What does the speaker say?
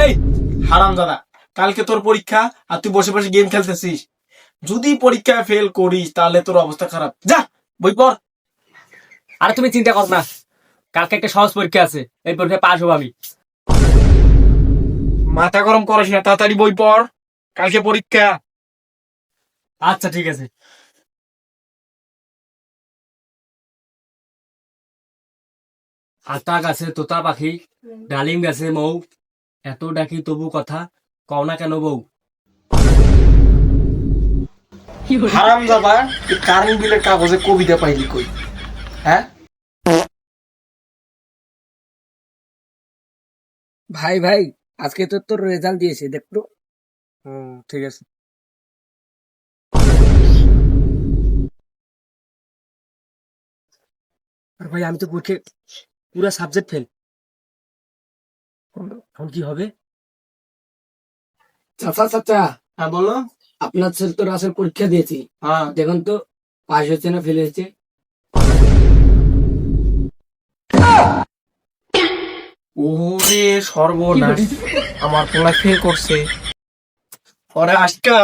এই হারামজাদা, কালকে তোর পরীক্ষা আর তুই বসে বসে গেম খেলতেছিস। যদি পরীক্ষায় ফেল করিস তাহলে তোর অবস্থা খারাপ। যা বই পড়। আরে তুমি চিন্তা কর না, কালকে একটা সহজ পরীক্ষা আছে, এই পরীক্ষায় পাস হবো আমি। মাথা গরম করিস না, তাড়াতাড়ি বই পড়, কালকে পরীক্ষা। আচ্ছা ঠিক আছে। আতা গাছে তোতা পাখি, ডালিম গাছে মৌ, এত ডাকি তবু কথা কও না কেন বউ। হারামজাদা, তুই কারেন্ট বিলের কাগজে কবিতা পাইলি কই? হ্যাঁ ভাই ভাই, আজকে তো তোর রেজাল্ট দিয়েছে, দেখতো। ঠিক আছে। আর ভাই আমি তো পরীক্ষা পুরা সাবজেক্ট ফেল, এখন কি হবে? চাচা চাচা, হ্যাঁ বলো। আপনার ছেলে তো রাসের পরীক্ষা দিয়েছি, হ্যাঁ দেখুন তো পাস হয়েছে না ফেল হয়েছে। ওরে সর্বনাশ, আমার পোলা ফেল করছে। পরে আজকা